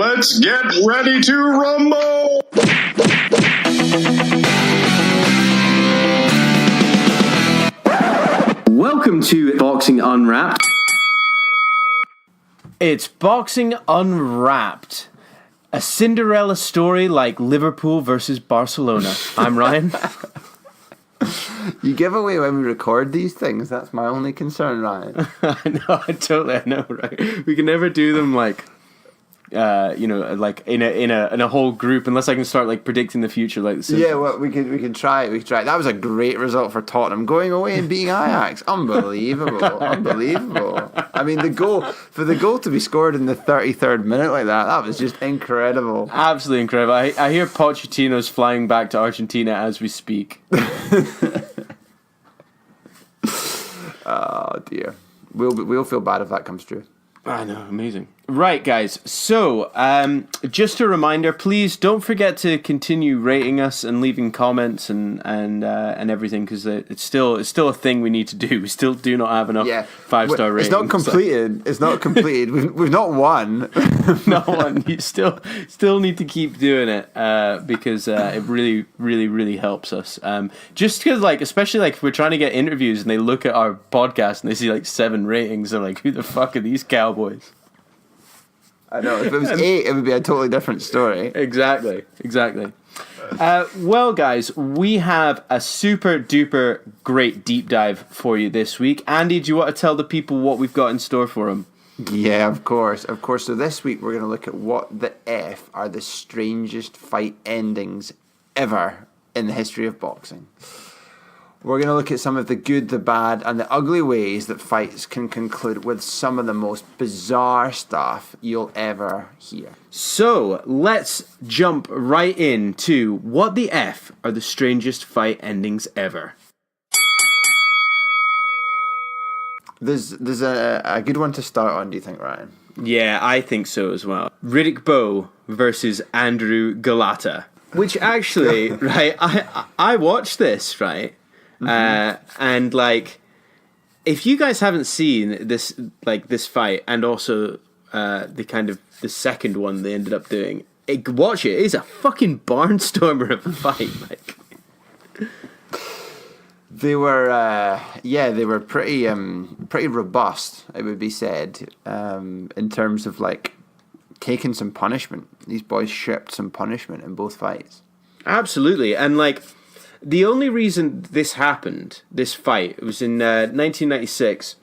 Let's get ready to rumble! Welcome to Boxing Unwrapped. It's Boxing Unwrapped. A Cinderella story like Liverpool versus Barcelona. I'm Ryan. You give away when we record these things. That's my only concern, Ryan. I know, right? We can never do them like, like in a whole group unless I can start like predicting the future, like the Simpsons. Yeah, well, we could try it. We could try it. That was a great result for Tottenham, going away and beating Ajax. Unbelievable. I mean, the goal to be scored in the 33rd minute like that was just incredible. Absolutely incredible. I hear Pochettino's flying back to Argentina as we speak. Oh dear, we'll feel bad if that comes true. I know, amazing. Right, guys. So, just a reminder: please don't forget to continue rating us and leaving comments and everything, because it's still a thing we need to do. We still do not have enough 5-star ratings. It's not completed. It's not completed. We've not won. Not one. You still need to keep doing it because it really, really, really helps us. Just because, like, especially like if we're trying to get interviews and they look at our podcast and they see like 7 ratings, they're like, "Who the fuck are these cowboys?" I know. If it was 8, it would be a totally different story. Exactly. Well, guys, we have a super duper great deep dive for you this week. Andy, do you want to tell the people what we've got in store for them? Yeah, of course. So this week we're going to look at what the F are the strangest fight endings ever in the history of boxing. We're going to look at some of the good, the bad, and the ugly ways that fights can conclude with some of the most bizarre stuff you'll ever hear. So, let's jump right into what the F are the strangest fight endings ever. There's a good one to start on, do you think, Ryan? Yeah, I think so as well. Riddick Bowe versus Andrew Galata. Which actually, right, I watched this, right? And like, if you guys haven't seen this fight, and also the second one they ended up doing, watch it. It is a fucking barnstormer of a fight. Like, they were pretty robust, it would be said, in terms of like taking some punishment. These boys shipped some punishment in both fights. Absolutely, and like. The only reason this happened, this fight, it was in 1996,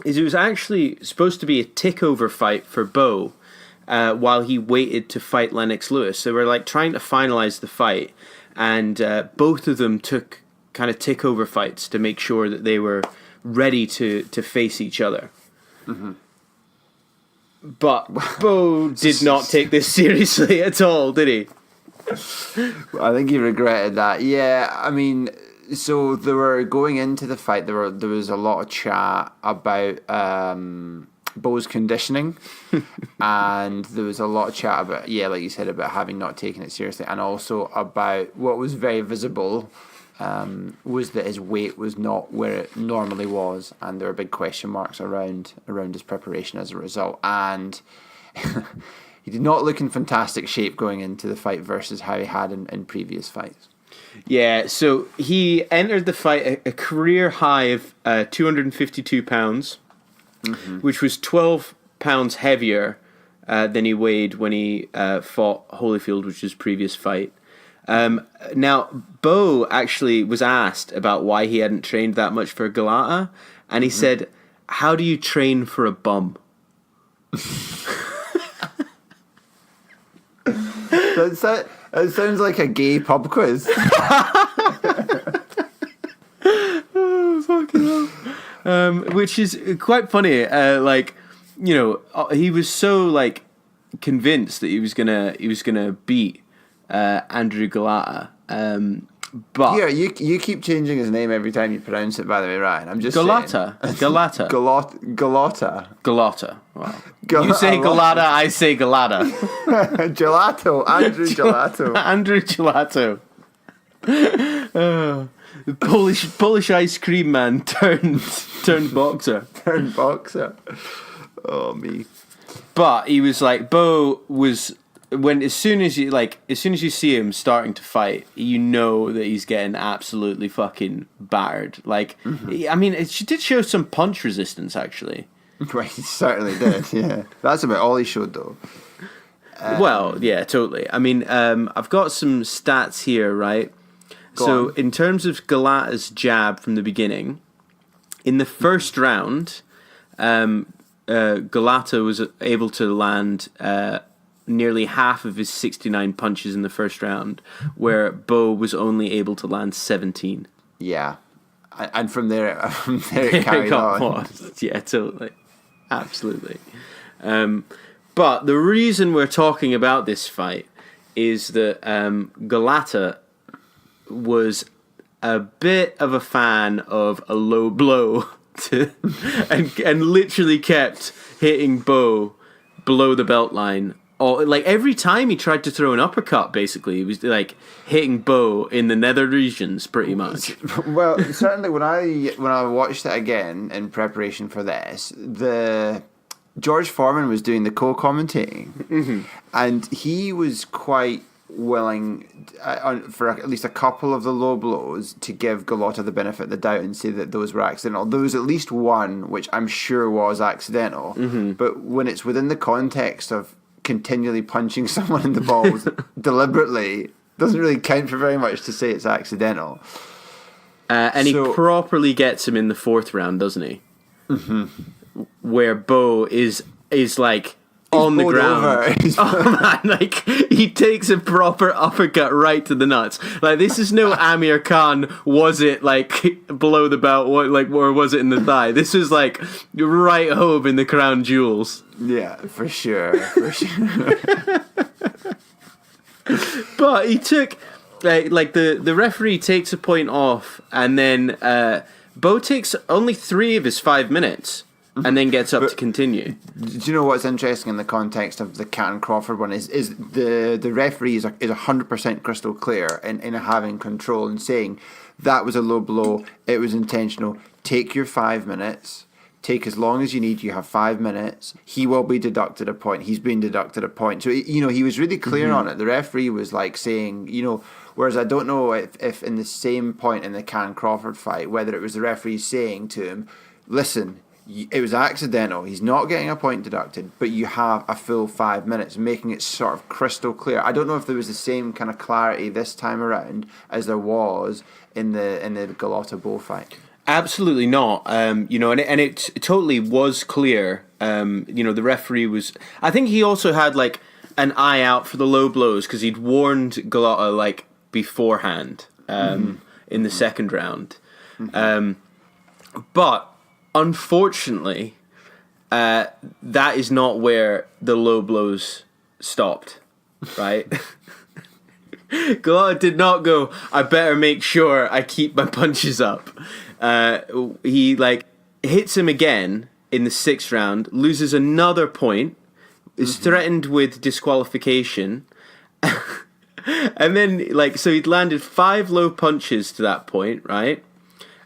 is it was actually supposed to be a tick-over fight for Bowe while he waited to fight Lennox Lewis. They were like trying to finalize the fight, and both of them took kind of tick-over fights to make sure that they were ready to face each other. Mm-hmm. But Bowe did not take this seriously at all, did he? I think he regretted that. Yeah, I mean, so they were going into the fight. There was a lot of chat about Bowe's conditioning, and there was a lot of chat about, like you said, about having not taken it seriously, and also about what was very visible was that his weight was not where it normally was, and there were big question marks around his preparation as a result, and. He did not look in fantastic shape going into the fight versus how he had in previous fights. Yeah, so he entered the fight a career high of 252 pounds, which was 12 pounds heavier than he weighed when he fought Holyfield, which was his previous fight. Now, Bowe actually was asked about why he hadn't trained that much for Galata, and he said, "How do you train for a bum?" It sounds like a gay pub quiz. Oh, fucking hell. Which is quite funny. He was so like convinced that he was gonna beat Andrew Galata. But yeah, you keep changing his name every time you pronounce it. By the way, Ryan, I'm just Galata. Galata. Wow. You say Galata, I say Galata. Gelato, Andrew Gelato. Andrew Gelato. The Polish ice cream man turned boxer. Turned boxer. Oh me. But he was like, Bo was as soon as you see him starting to fight, you know that he's getting absolutely fucking battered. Like, I mean, it did show some punch resistance actually. Right, he certainly did. Yeah, that's about all he showed though. Well, yeah, totally. I mean, I've got some stats here, right? So, in terms of Galata's jab from the beginning, in the first round, Galata was able to land nearly half of his 69 punches in the first round, where Bo was only able to land 17. Yeah, and from there it carried on. Yeah, totally. Absolutely. But the reason we're talking about this fight is that Galata was a bit of a fan of a low blow and literally kept hitting Bo below the belt line. Or, like, every time he tried to throw an uppercut, basically, he was like hitting Bo in the nether regions, pretty much. Well, certainly when I watched it again in preparation for this, George Foreman was doing the co-commentating, and he was quite willing, for at least a couple of the low blows, to give Galata the benefit of the doubt and say that those were accidental. There was at least one which I'm sure was accidental, but when it's within the context of continually punching someone in the balls deliberately, doesn't really count for very much to say it's accidental. And he properly gets him in the fourth round, doesn't he? Where Bo is like on the ground. Oh man, like he takes a proper uppercut right to the nuts. Like, this is no Amir Khan. Was it like below the belt? Or was it in the thigh? This was like right home in the crown jewels. Yeah, for sure. But he took like the referee takes a point off, and then Bo takes only 3 of his 5 minutes. And then gets up to continue. Do you know what's interesting in the context of the Cat and Crawford one is the referee is 100% crystal clear in having control and saying that was a low blow, it was intentional, take your 5 minutes, take as long as you need, you have 5 minutes, he will be deducted a point, he's been deducted a point. So, he was really clear on it. The referee was like saying, whereas I don't know if in the same point in the Cat and Crawford fight, whether it was the referee saying to him, listen, it was accidental, he's not getting a point deducted, but you have a full 5 minutes, making it sort of crystal clear. I don't know if there was the same kind of clarity this time around as there was in the Galata Bo fight. Absolutely not. And it totally was clear. The referee was. I think he also had like an eye out for the low blows because he'd warned Galata like beforehand in the second round. But unfortunately, that is not where the low blows stopped, right? Galata did not go, I better make sure I keep my punches up. He hits him again in the 6th round, loses another point, is threatened with disqualification, and then so he'd landed 5 low punches to that point, right?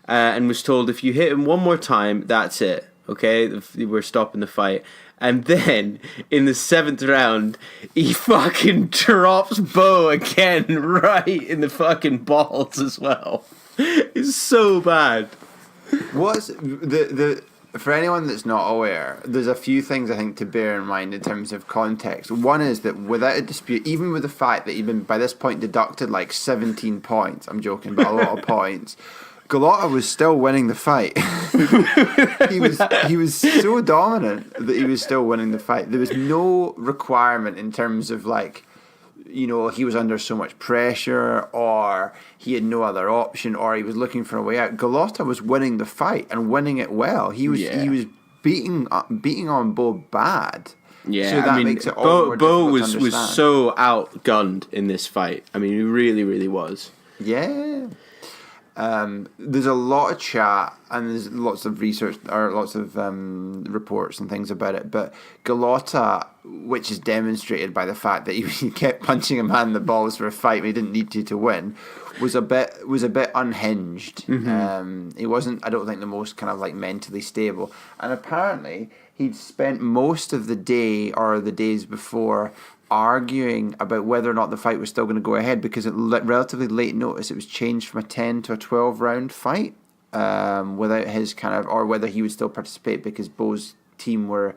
And was told, if you hit him one more time, that's it. Okay, we're stopping the fight. And then, in the 7th round, he fucking drops Bo again right in the fucking balls as well. It's so bad. For anyone that's not aware, there's a few things I think to bear in mind in terms of context. One is that without a dispute, even with the fact that he'd been by this point deducted like 17 points, I'm joking, but a lot of points, Galata was still winning the fight. he was so dominant that he was still winning the fight. There was no requirement in terms of he was under so much pressure, or he had no other option, or he was looking for a way out. Galata was winning the fight and winning it well. He was beating on Bo bad. Yeah, so that makes it all more Bo difficult to was understand. so outgunned in this fight. I mean, he really, really was. Yeah. There's a lot of chat and there's lots of research or lots of reports and things about it, but Galata, which is demonstrated by the fact that he kept punching a man in the balls for a fight when he didn't need to win, was a bit unhinged. He wasn't, I don't think, the most kind of mentally stable, and apparently he'd spent most of the day or the days before arguing about whether or not the fight was still going to go ahead, because at relatively late notice it was changed from a 10 to a 12 round fight without his or whether he would still participate, because Bo's team were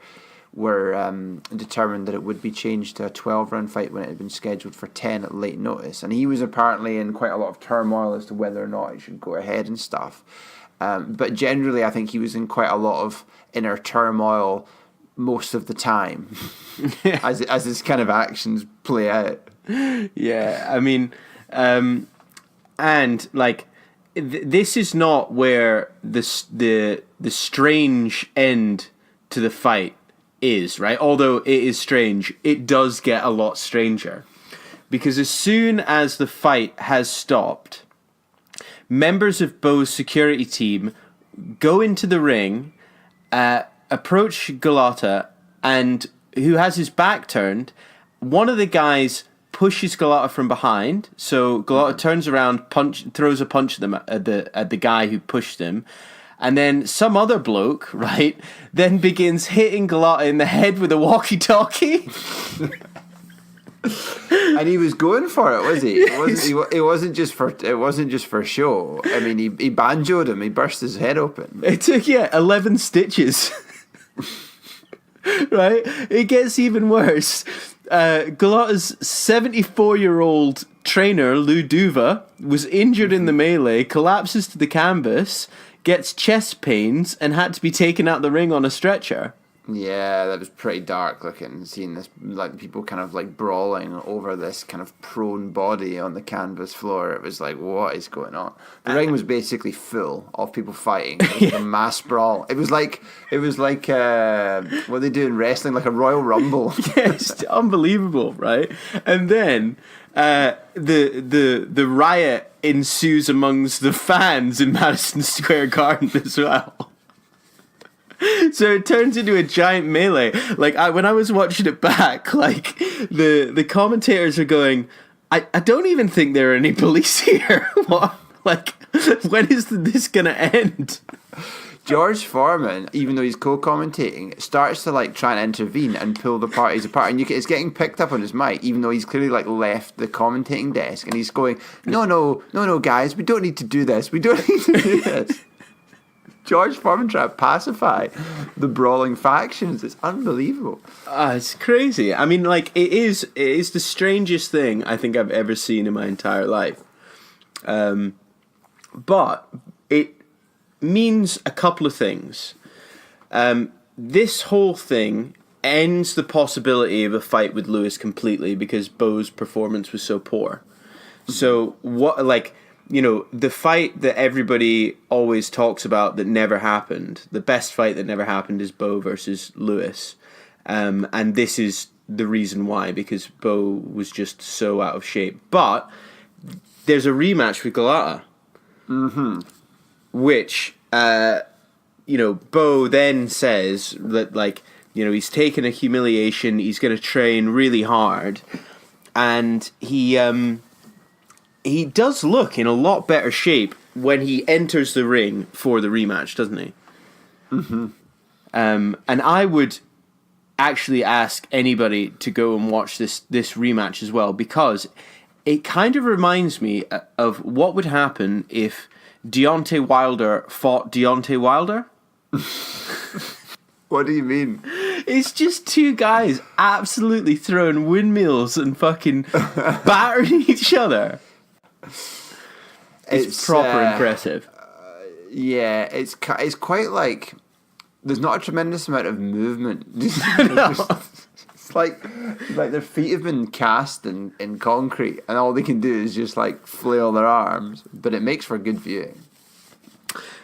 determined that it would be changed to a 12 round fight when it had been scheduled for 10 at late notice, and he was apparently in quite a lot of turmoil as to whether or not it should go ahead and stuff. But generally I think he was in quite a lot of inner turmoil most of the time as his kind of actions play out. Yeah, I mean, and like this is not where the strange end to the fight is, right? Although it is strange, it does get a lot stranger, because as soon as the fight has stopped, members of Bo's security team go into the ring, approach Galata, and who has his back turned, one of the guys pushes Galata from behind. So Galata turns around, throws a punch at the guy who pushed him, and then some other bloke, right, then begins hitting Galata in the head with a walkie-talkie. And he was going for it, was he? It wasn't just for show. I mean, he banjoed him. He burst his head open. It took 11 stitches. Right? It gets even worse. Galata's 74-year-old trainer, Lou Duva, was injured in the melee, collapses to the canvas, gets chest pains, and had to be taken out the ring on a stretcher. Yeah, that was pretty dark looking, seeing this, like, people kind of like brawling over this kind of prone body on the canvas floor. It was like, what is going on? The ring was basically full of people fighting. It was a mass brawl. It was like what they do in wrestling, like a Royal Rumble. Yes, unbelievable, right? And then the riot ensues amongst the fans in Madison Square Garden as well. So it turns into a giant melee. Like, when I was watching it back, like, the commentators are going, I don't even think there are any police here. What? Like, when is this going to end? George Foreman, even though he's co-commentating, starts to like try and intervene and pull the parties apart, and it's getting picked up on his mic, even though he's clearly like left the commentating desk, and he's going, no, guys, we don't need to do this. We don't need to do this. George Foreman trying to pacify the brawling factions. It's unbelievable. It's crazy. I mean, like, it is the strangest thing I think I've ever seen in my entire life. But it means a couple of things. This whole thing ends the possibility of a fight with Lewis completely, because Bo's performance was so poor. So what, like, you know, the fight that everybody always talks about that never happened, the best fight that never happened, is Bo versus Lewis. And this is the reason why, because Bo was just so out of shape. But there's a rematch with Galata. Mm-hmm. Which, you know, Bo then says that, like, you know, he's taken a humiliation, he's going to train really hard. And he does look in a lot better shape when he enters the ring for the rematch, doesn't he? Mm-hmm. And I would actually ask anybody to go and watch this rematch as well, because it kind of reminds me of what would happen if Deontay Wilder fought Deontay Wilder. What do you mean? It's just two guys absolutely throwing windmills and fucking battering each other. It's proper impressive. Yeah, it's quite like there's not a tremendous amount of movement. It's like their feet have been cast in concrete, and all they can do is just like flail their arms. But it makes for good viewing.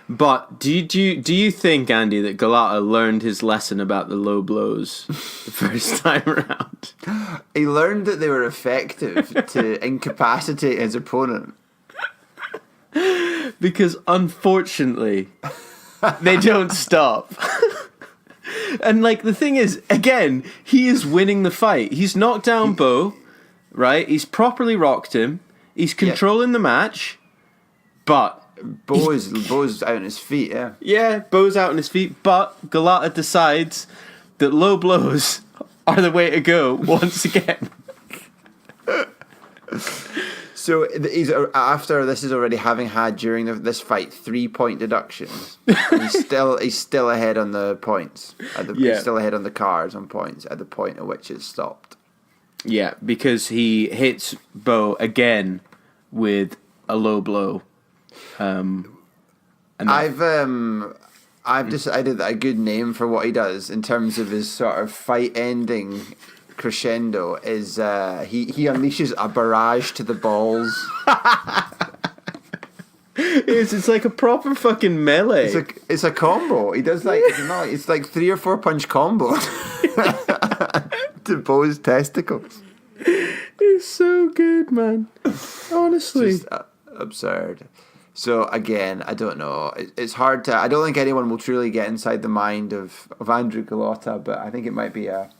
But do you think, Andy, that Galata learned his lesson about the low blows the first time around? He learned that they were effective to incapacitate his opponent. Because unfortunately, they don't stop. And like, the thing is, again, he is winning the fight. He's knocked down Bo, right? He's properly rocked him. He's controlling the match, but Bo's out on his feet, yeah. Yeah, Bo's out on his feet, but Galata decides that low blows are the way to go once again. So he's after this is already having had during this fight 3-point deductions. He's still ahead on the points. He's still ahead on the cards on points at the point at which it stopped. Yeah, because he hits Bo again with a low blow. I've decided that a good name for what he does in terms of his sort of fight ending crescendo is he unleashes a barrage to the balls. It's like a proper fucking melee. It's a combo. He does it's like 3 or 4 punch combo to Bo's testicles. It's so good, man. Honestly, it's just absurd. So again, I don't know. It's hard to. I don't think anyone will truly get inside the mind of Andrew Golota, but I think it might be a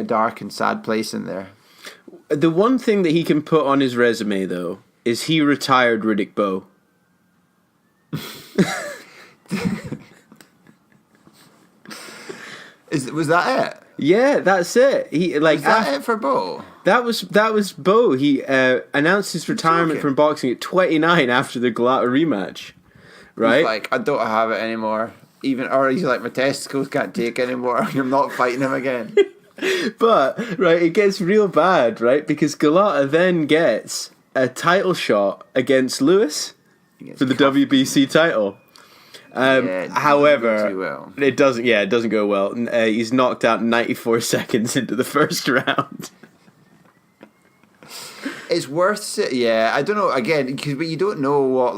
dark and sad place in there. The one thing that he can put on his resume, though, is he retired Riddick Bowe. Was that it? Yeah, that's it. Was that it for Bowe? That was Bowe. He announced his retirement from boxing at 29 after the Golota rematch. Right? He's like, I don't have it anymore. Or he's like, my testicles can't take anymore. I'm not fighting him again. But right, it gets real bad, right? Because Golota then gets a title shot against Lewis for the WBC title. However, it doesn't go well. He's knocked out 94 seconds into the first round. It's worth it. Yeah, I don't know. Again, because you don't know what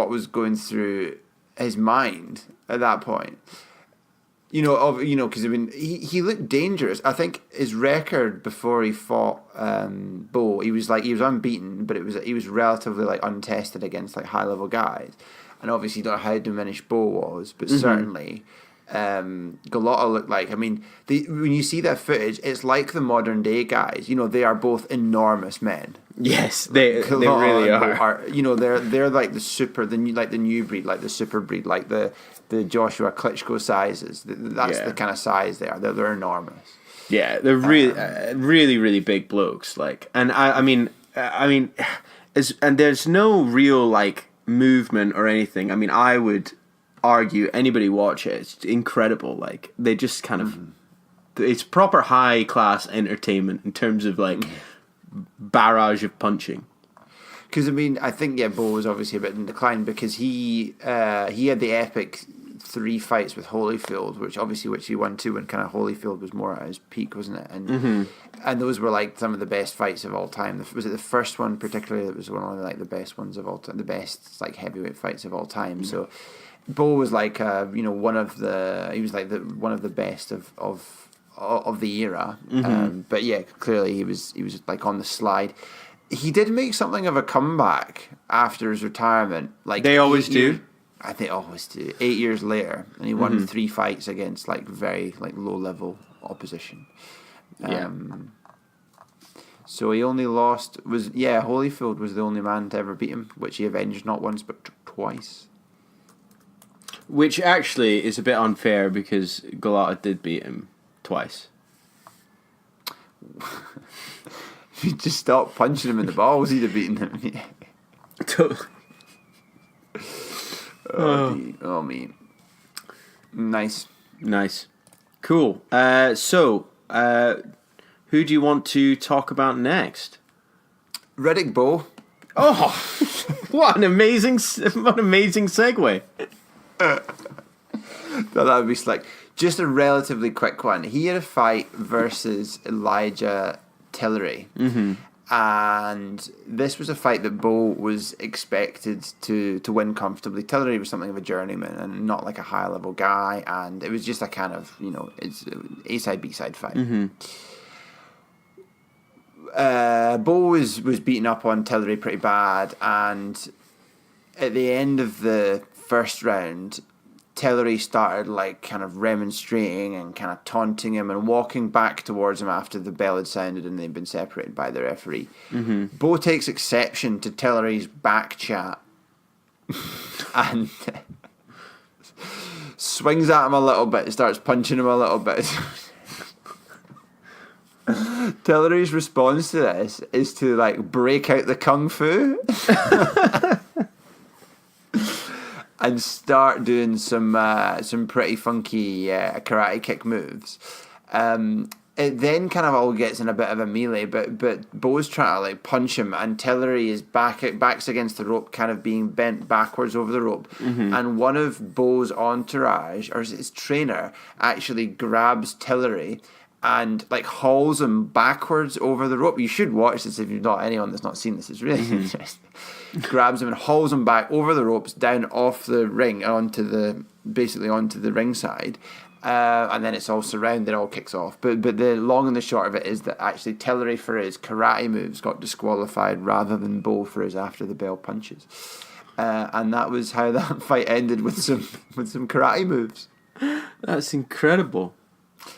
was going through his mind at that point. Because I mean, he looked dangerous. I think his record before he fought Bowe, he was unbeaten, but he was relatively like untested against like high level guys. And obviously, you don't know how diminished Bowe was, but certainly Golota looked like. I mean, when you see that footage, it's like the modern day guys. They are both enormous men. Yes, they really are. They're like the new breed, like the super breed, like the Joshua Klitschko sizes. That's the kind of size they are. They're enormous. Yeah, they're really, really big blokes. Like, and I mean, and there's no real like movement or anything. I mean, I would argue anybody watch it, it's incredible. Like, they just kind of it's proper high class entertainment in terms of like barrage of punching. Because I mean, I think Bowe was obviously a bit in decline because he had the epic 3 fights with Holyfield, which he won 2 when kind of Holyfield was more at his peak, wasn't it? And and those were like some of the best fights of all time. Was it the first one particularly that was one of like the best ones of all time, the best like heavyweight fights of all time? So Bowe was like one of the best of the era. But yeah, clearly he was like on the slide. He did make something of a comeback after his retirement. Like they always do. I think always do. 8 years later, and he won 3 fights against like very like low level opposition. So he only lost Holyfield was the only man to ever beat him, which he avenged not once but twice. Which actually is a bit unfair because Golota did beat him twice. If he just stopped punching him in the balls, he'd have beaten him. Totally. Oh me. Nice. Cool. So who do you want to talk about next? Riddick Bowe. Oh, what an amazing segue. That would be slick. Just a relatively quick one. He had a fight versus Elijah Tillery. And this was a fight that Bowe was expected to win comfortably. Tillery was something of a journeyman and not like a high level guy, and it was just a kind of it's A-side B-side fight. Bowe was beaten up on Tillery pretty bad, and at the end of the first round, Tillery started like kind of remonstrating and kind of taunting him and walking back towards him after the bell had sounded and they'd been separated by the referee. Bowe takes exception to Tillery's back chat and swings at him a little bit, starts punching him a little bit. Tillery's response to this is to like break out the kung fu and start doing some pretty funky karate kick moves. It then kind of all gets in a bit of a melee, but Bo's trying to like punch him, and Tillery is backs against the rope, kind of being bent backwards over the rope. And one of Bo's entourage, or his trainer, actually grabs Tillery and like hauls him backwards over the rope. You should watch this if you've not anyone that's not seen this. It's really interesting. Grabs him and hauls him back over the ropes, down off the ring and onto the ringside. And then it's all surrounded, all kicks off. But the long and the short of it is that actually Tillery for his karate moves got disqualified rather than Bo for his after the bell punches. And that was how that fight ended, with some karate moves. That's incredible.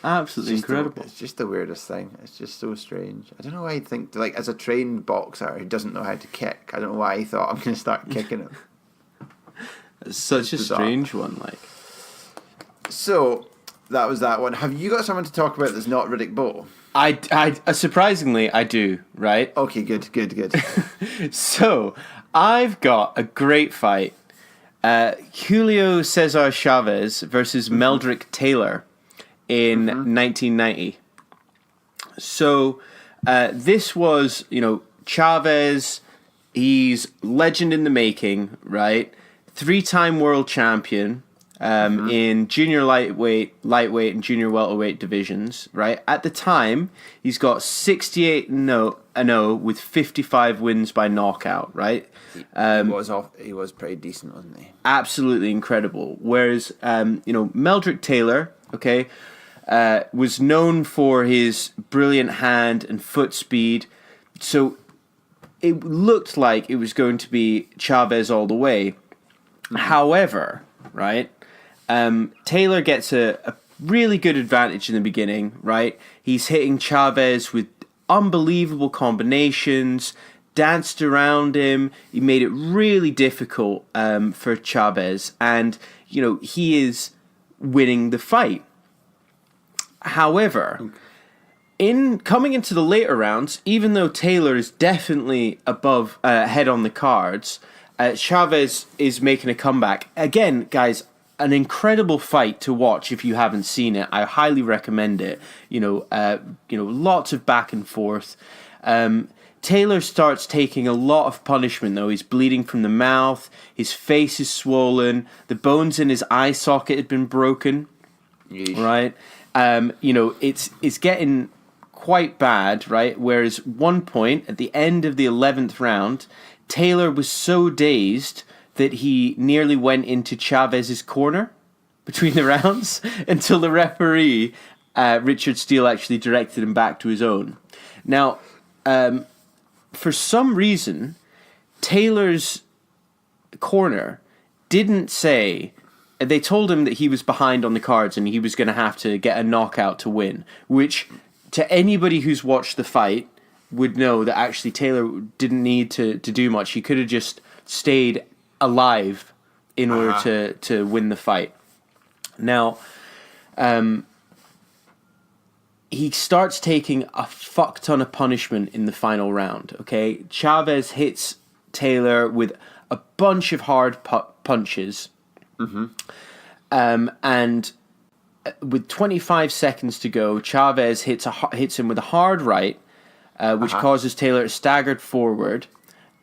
Absolutely incredible. It's just the weirdest thing. It's just so strange. I don't know why he'd think, like, as a trained boxer who doesn't know how to kick, I don't know why he thought, I'm going to start kicking him. It's such a strange one, like. So, that was that one. Have you got someone to talk about that's not Riddick Bowe? I surprisingly, I do, right? Okay, good. So, I've got a great fight. Julio Cesar Chavez versus Meldrick Taylor in 1990. So this was, Chavez, he's legend in the making, right? 3-time world champion in junior lightweight, and junior welterweight divisions, right? At the time, he's got 68-0 with 55 wins by knockout, right? He was pretty decent, wasn't he? Absolutely incredible. Whereas, Meldrick Taylor, okay, was known for his brilliant hand and foot speed. So it looked like it was going to be Chavez all the way. However, right, Taylor gets a really good advantage in the beginning, right? He's hitting Chavez with unbelievable combinations, danced around him. He made it really difficult for Chavez. And, he is winning the fight. However, in coming into the later rounds, even though Taylor is definitely above head on the cards, Chavez is making a comeback. Again, guys, an incredible fight to watch if you haven't seen it. I highly recommend it. Lots of back and forth. Taylor starts taking a lot of punishment, though. He's bleeding from the mouth. His face is swollen. The bones in his eye socket had been broken. Yeesh. Right? It's getting quite bad, right? Whereas one point, at the end of the 11th round, Taylor was so dazed that he nearly went into Chavez's corner between the rounds until the referee, Richard Steele, actually directed him back to his own. Now, for some reason, Taylor's corner didn't say... They told him that he was behind on the cards and he was going to have to get a knockout to win, which to anybody who's watched the fight would know that actually Taylor didn't need to do much. He could have just stayed alive in order to win the fight. Now, he starts taking a fuck ton of punishment in the final round, okay? Chavez hits Taylor with a bunch of hard punches. And with 25 seconds to go, Chavez hits him with a hard right, which causes Taylor to stagger forward,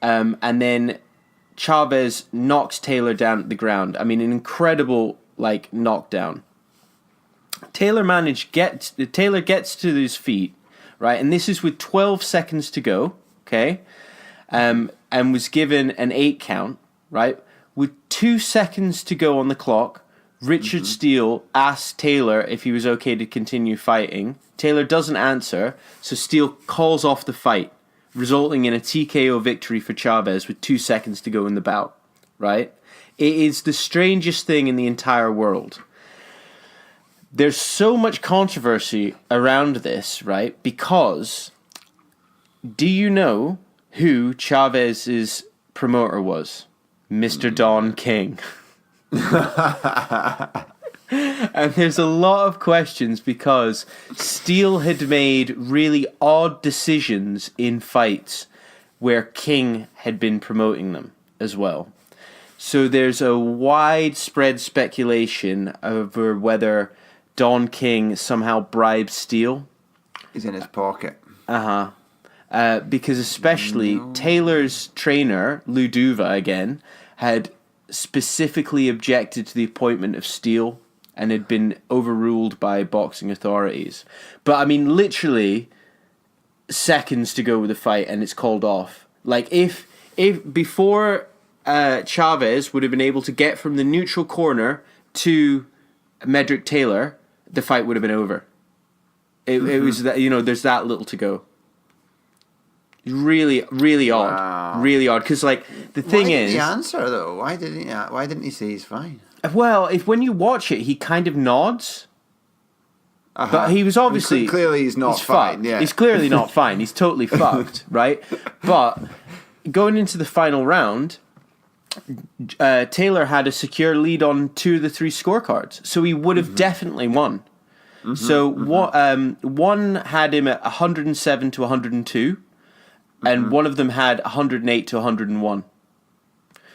and then Chavez knocks Taylor down at the ground. I mean, an incredible knockdown. Taylor gets to his feet, right, and this is with 12 seconds to go, okay, and was given an 8 count, right. With 2 seconds to go on the clock, Richard Steele asks Taylor if he was okay to continue fighting. Taylor doesn't answer, so Steele calls off the fight, resulting in a TKO victory for Chavez with 2 seconds to go in the bout, right? It is the strangest thing in the entire world. There's so much controversy around this, right? Because do you know who Chavez's promoter was? Mr. Don King. And there's a lot of questions because Steele had made really odd decisions in fights where King had been promoting them as well. So there's a widespread speculation over whether Don King somehow bribed Steele. He's in his pocket. Because especially Taylor's trainer, Lou Duva, again, had specifically objected to the appointment of Steele and had been overruled by boxing authorities. But, I mean, literally seconds to go with the fight and it's called off. Like, if before Chavez would have been able to get from the neutral corner to Medrick Taylor, the fight would have been over. It was that, there's that little to go. Really, really odd. Wow. Really odd. Because, like, the thing Why is... didn't he answer, though? Why didn't he say he's fine? Well, when you watch it, he kind of nods. But he was obviously... Clearly he's not fine, fucked. yeah. He's clearly not fine. He's totally fucked, right? But going into the final round, Taylor had a secure lead on 2 of the 3 scorecards. So he would have definitely won. One had him at 107 to 102. And one of them had 108 to 101.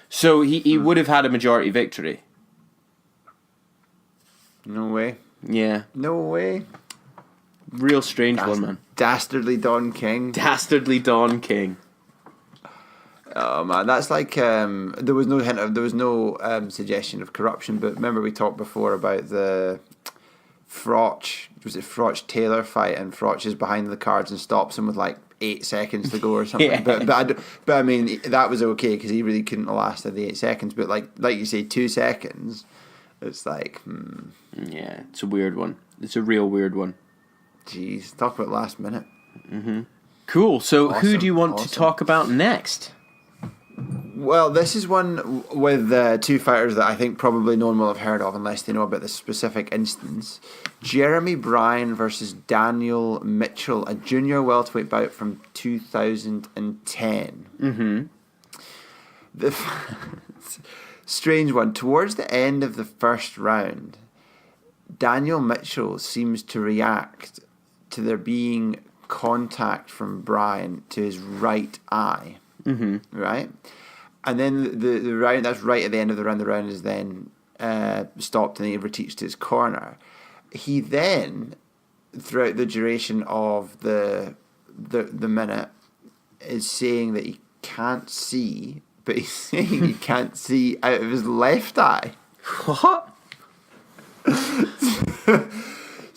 So he would have had a majority victory. No way. Yeah. No way. Real strange one, man. Dastardly Don King. Dastardly Don King. Oh man, that's like there was no suggestion of corruption, but remember we talked before about the Froch Taylor fight, and Froch is behind the cards and stops him with like 8 seconds to go or something. Yeah. But I mean that was okay because he really couldn't have lasted the 8 seconds. But like you say, 2 seconds, it's like Yeah, it's a weird one. It's a real weird one. Jeez, talk about last minute. Cool. So Awesome, who do you want to awesome. talk about next? Well, this is one with 2 fighters that I think probably no one will have heard of unless they know about this specific instance. Jeremy Bryan versus Daniel Mitchell, a junior welterweight bout from 2010. The strange one. Towards the end of the first round, Daniel Mitchell seems to react to there being contact from Bryan to his right eye. Right? And then the round, that's right at the end of the round is then stopped and he rotates to his corner. He then, throughout the duration of the minute, is saying that he can't see, but he's saying he can't see out of his left eye. What?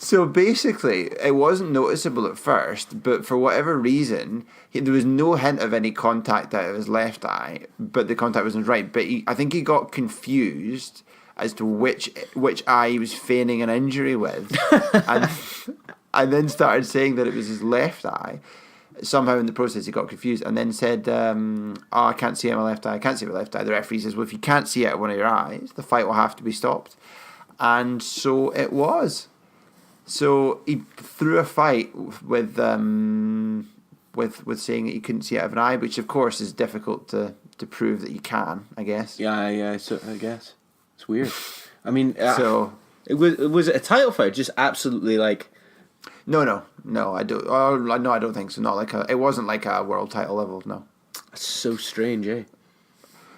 So basically, it wasn't noticeable at first, but for whatever reason, there was no hint of any contact out of his left eye, but the contact was in his right. But I think he got confused as to which eye he was feigning an injury with, and then started saying that it was his left eye. Somehow in the process, he got confused and then said, I can't see out my left eye, I can't see my left eye. The referee says, well, if you can't see out one of your eyes, the fight will have to be stopped. And so it was. So he threw a fight with saying that he couldn't see out of an eye, which of course is difficult to prove that you can, I guess. Yeah. So I guess it's weird. I mean, So it was a title fight, just absolutely like. no, I don't. Oh, no, I don't think so. Not like it wasn't like a world title level. No. That's so strange, eh?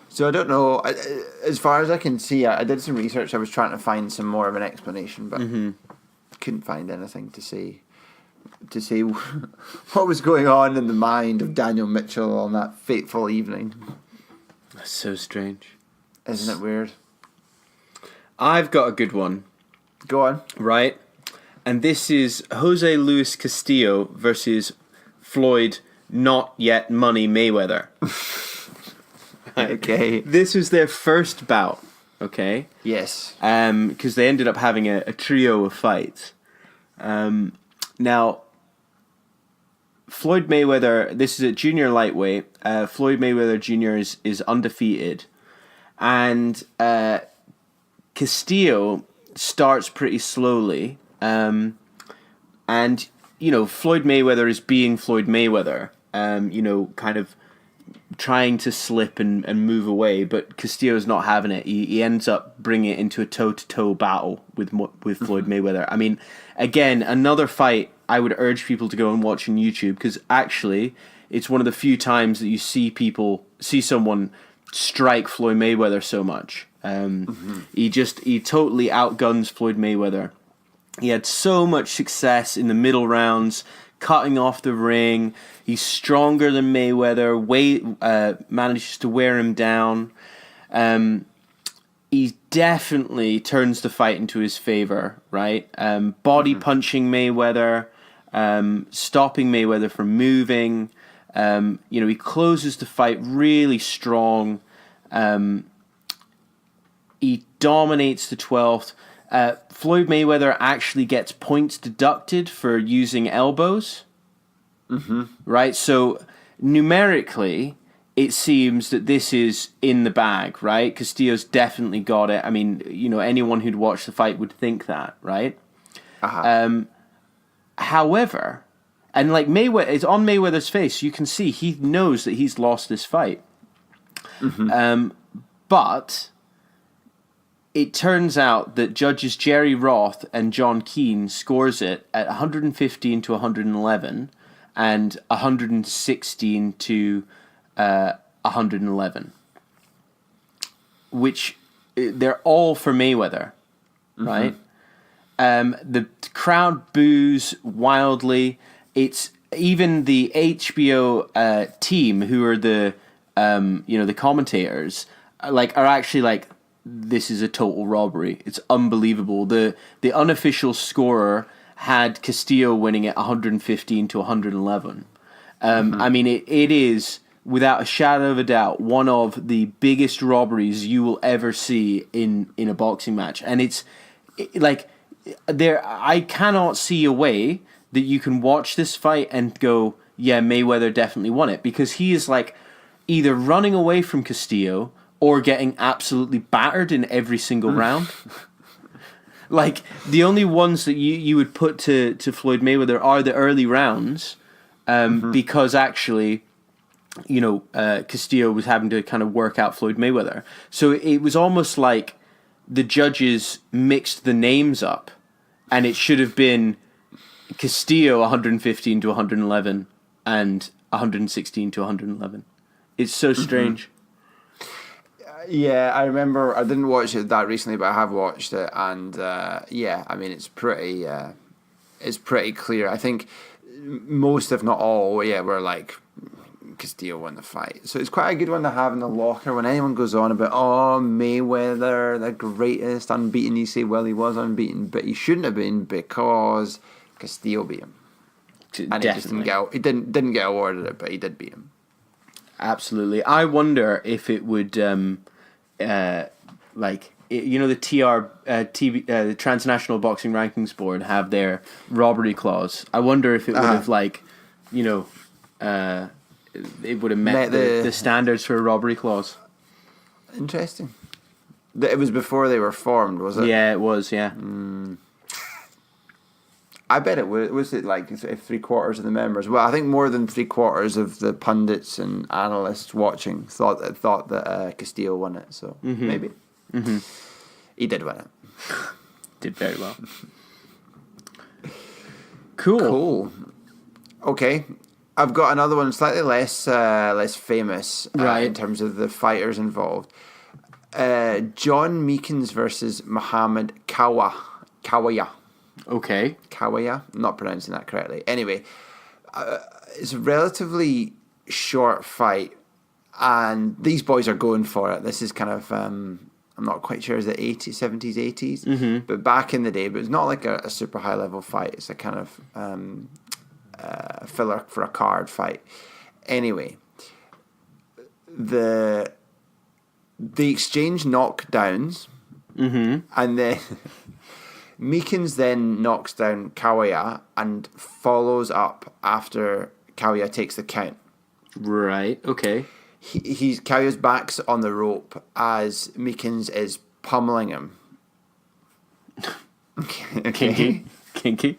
So I don't know. As far as I can see, I did some research. I was trying to find some more of an explanation, but couldn't find anything to say what was going on in the mind of Daniel Mitchell on that fateful evening. That's so strange. Isn't it weird? I've got a good one. Go on. Right? And this is Jose Luis Castillo versus Floyd Not Yet Money Mayweather. Okay. This was their first bout, okay? Yes. Because they ended up having a trio of fights. Now, Floyd Mayweather, this is a junior lightweight. Floyd Mayweather Jr. is undefeated. And Castillo starts pretty slowly. And, Floyd Mayweather is being Floyd Mayweather. Kind of trying to slip and move away, but Castillo's not having it. He ends up bringing it into a toe-to-toe battle with Floyd Mayweather. I mean, again, another fight I would urge people to go and watch on YouTube, because actually it's one of the few times that you see someone strike Floyd Mayweather so much. He totally outguns Floyd Mayweather. He had so much success in the middle rounds, cutting off the ring. He's stronger than Mayweather. Manages to wear him down. He definitely turns the fight into his favor, right? Body punching Mayweather, stopping Mayweather from moving. He closes the fight really strong. He dominates the 12th. Floyd Mayweather actually gets points deducted for using elbows. Right? So numerically, it seems that this is in the bag, right? Castillo's definitely got it. I mean, anyone who'd watched the fight would think that, right? However, and like Mayweather, it's on Mayweather's face. You can see he knows that he's lost this fight. But it turns out that judges Jerry Roth and John Keane scores it at 115 to 111 and 116 to 111, which they're all for Mayweather, right? The crowd boos wildly. It's even the HBO team, who are the the commentators, are actually like, this is a total robbery. It's unbelievable. The unofficial scorer had Castillo winning at 115 to 111. I mean, it is, without a shadow of a doubt, one of the biggest robberies you will ever see in a boxing match. And I cannot see a way that you can watch this fight and go, yeah, Mayweather definitely won it, because he is either running away from Castillo or getting absolutely battered in every single round. The only ones that you would put to Floyd Mayweather are the early rounds, because actually, Castillo was having to kind of work out Floyd Mayweather. So it was almost like the judges mixed the names up, and it should have been Castillo 115 to 111 and 116 to 111. It's so strange. Yeah, I remember. I didn't watch it that recently, but I have watched it, and I mean, it's pretty clear. I think most, if not all, were like, Castillo won the fight. So it's quite a good one to have in the locker when anyone goes on about, Mayweather, the greatest, unbeaten. You say, well, he was unbeaten, but he shouldn't have been, because Castillo beat him, and he didn't get awarded it, but he did beat him. Absolutely. I wonder if it would, the the Transnational Boxing Rankings Board have their robbery clause. I wonder if it would have it would have met the standards for a robbery clause. Interesting. It was before they were formed, was it? Yeah, it was. Yeah. I bet it was. Was it like if 3/4 of the members? Well, I think more than 3/4 of the pundits and analysts watching thought that Castillo won it. So maybe he did win it. Did very well. Cool. Okay, I've got another one slightly less famous, right, in terms of the fighters involved. John Meekins versus Muhammad Kawaya. Okay. Kawaya? I'm not pronouncing that correctly. Anyway, it's a relatively short fight, and these boys are going for it. This is kind of, I'm not quite sure, is it 80s, 70s, 80s? But back in the day, but it's not like a super high level fight. It's a kind of filler for a card fight. Anyway, they exchange knockdowns, and then Meekins then knocks down Kawaya and follows up after Kawaya takes the count. Right, okay. Kawaya's back's on the rope as Meekins is pummeling him. Okay. Kinky.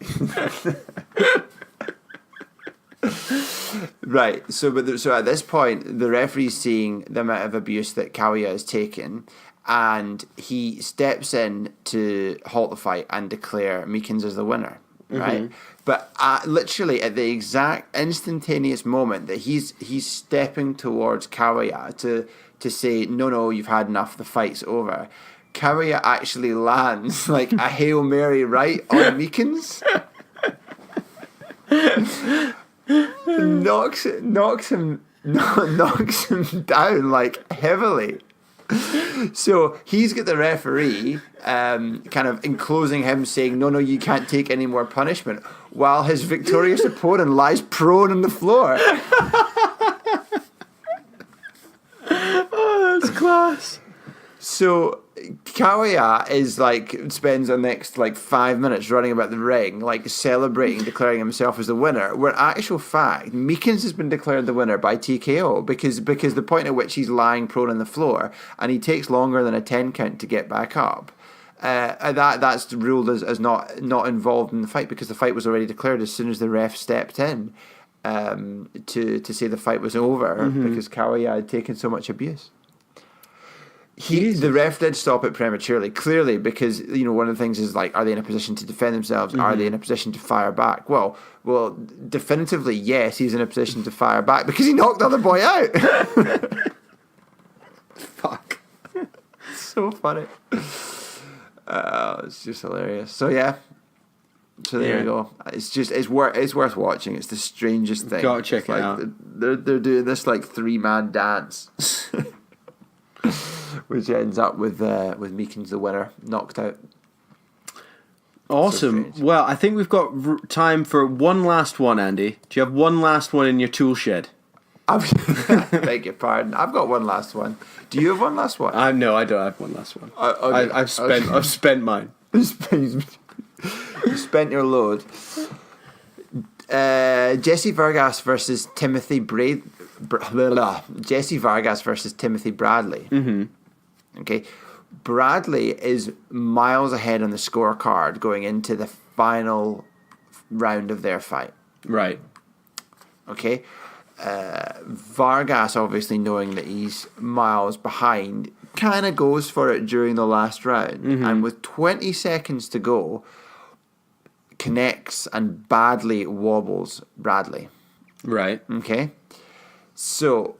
Right. So at this point, the referee's seeing the amount of abuse that Kalia has taken, and he steps in to halt the fight and declare Meekins as the winner. Right. But literally at the exact instantaneous moment that he's stepping towards Kalia to say, no, you've had enough, the fight's over, Kalia actually lands like a Hail Mary right on Meekins. knocks him down like heavily. So he's got the referee kind of enclosing him, saying, no, you can't take any more punishment, while his victorious opponent lies prone on the floor. Oh, that's class. So Kalia is like, spends the next like 5 minutes running about the ring, like celebrating, declaring himself as the winner, where actual fact, Meekins has been declared the winner by TKO because the point at which he's lying prone on the floor and he takes longer than a 10 count to get back up. That's ruled as not involved in the fight because the fight was already declared as soon as the ref stepped in to say the fight was over because Kalia had taken so much abuse. The ref did stop it prematurely, clearly, because one of the things is like, are they in a position to defend themselves? Are they in a position to fire back? Well, definitively yes, he's in a position to fire back because he knocked the other boy out. Fuck, so funny. It's just hilarious. So yeah. So there you go. It's worth watching. It's the strangest thing. Gotta check it out. They're doing this like 3-man dance. Which ends up with Meekins the winner, knocked out. Awesome. So well, I think we've got time for one last one, Andy. Do you have one last one in your tool shed? Beg your pardon. I've got one last one. Do you have one last one? No, I don't have one last one. Okay. I've spent mine. You spent your load. Jesse Vargas versus Timothy Bradley. Mm-hmm. Okay, Bradley is miles ahead on the scorecard going into the final round of their fight. Right. Okay. Vargas, obviously knowing that he's miles behind, kind of goes for it during the last round, and with 20 seconds to go, connects and badly wobbles Bradley. Right. Okay. So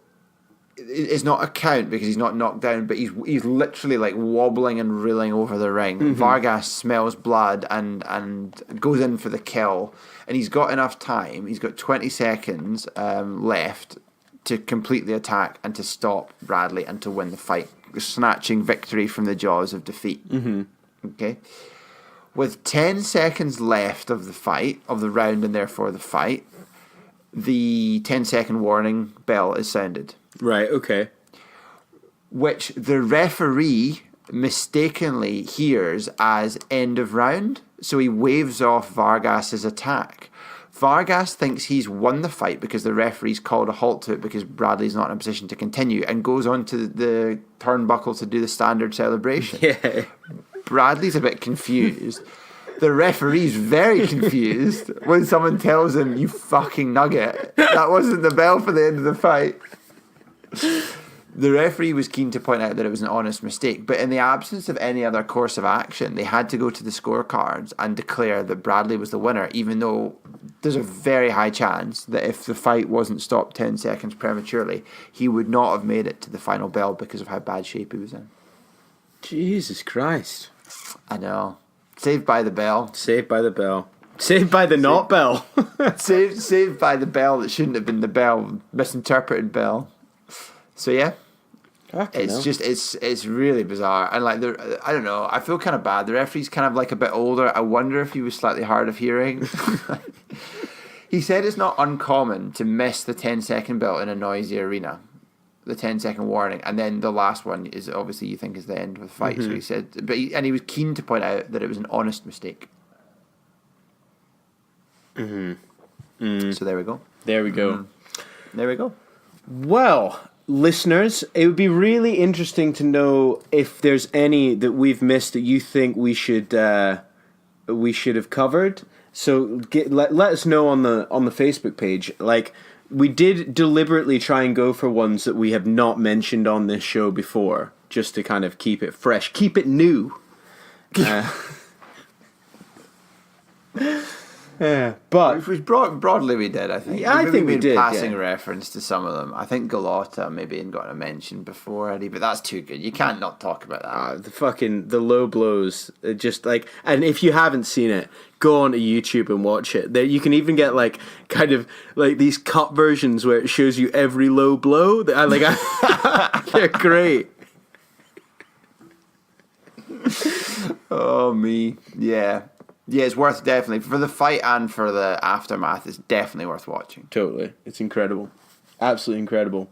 it's not a count because he's not knocked down, but he's literally like wobbling and reeling over the ring. Vargas smells blood and goes in for the kill, and he's got enough time. He's got 20 seconds left to complete the attack and to stop Bradley and to win the fight, snatching victory from the jaws of defeat. Okay. With 10 seconds left of the fight, of the round and therefore the fight, the 10-second warning bell is sounded. Right, okay. Which the referee mistakenly hears as end of round, so he waves off Vargas's attack. Vargas thinks he's won the fight because the referee's called a halt to it because Bradley's not in a position to continue, and goes on to the turnbuckle to do the standard celebration. Yeah. Bradley's a bit confused. The referee's very confused when someone tells him, "You fucking nugget, that wasn't the bell for the end of the fight." The referee was keen to point out that it was an honest mistake, but in the absence of any other course of action, they had to go to the scorecards and declare that Bradley was the winner, even though there's a very high chance that if the fight wasn't stopped 10 seconds prematurely, he would not have made it to the final bell because of how bad shape he was in. Jesus Christ. I know. Saved by the bell. Saved by the bell. Saved by the not bell. saved by the bell that shouldn't have been the bell. Misinterpreted bell. So yeah. It's really bizarre. And like, I don't know, I feel kind of bad. The referee's kind of like a bit older. I wonder if he was slightly hard of hearing. He said it's not uncommon to miss the 10-second bell in a noisy arena. The 10-second warning, and then the last one is obviously you think is the end of the fight. So he said, and he was keen to point out that it was an honest mistake. So there we go. There we go. There we go. Well, listeners, it would be really interesting to know if there's any that we've missed that you think we should have covered. So let us know on the Facebook page. Like, we did deliberately try and go for ones that we have not mentioned on this show before, just to kind of keep it fresh, keep it new. Yeah, but Which broadly we did, I think. Yeah, I think we made did, passing yeah. reference to some of them. I think Galata maybe ain't got a mention before, Eddie, but that's too good. You can't not talk about that. the low blows, just like, and if you haven't seen it, go onto YouTube and watch it. There, you can even get like kind of like these cut versions where it shows you every low blow. They're great. Oh, me. Yeah. Yeah, it's worth definitely, for the fight and for the aftermath, it's definitely worth watching. Totally. It's incredible. Absolutely incredible.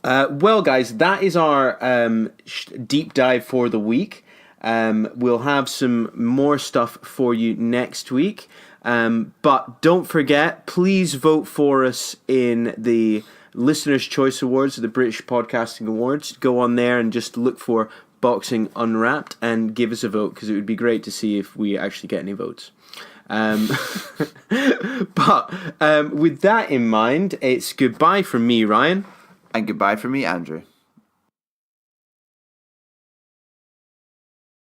Well, guys, that is our deep dive for the week. We'll have some more stuff for you next week. But don't forget, please vote for us in the Listener's Choice Awards, the British Podcasting Awards. Go on there and just look for Boxing Unwrapped and give us a vote, because it would be great to see if we actually get any votes. But with that in mind, it's goodbye from me, Ryan. And goodbye from me, Andrew.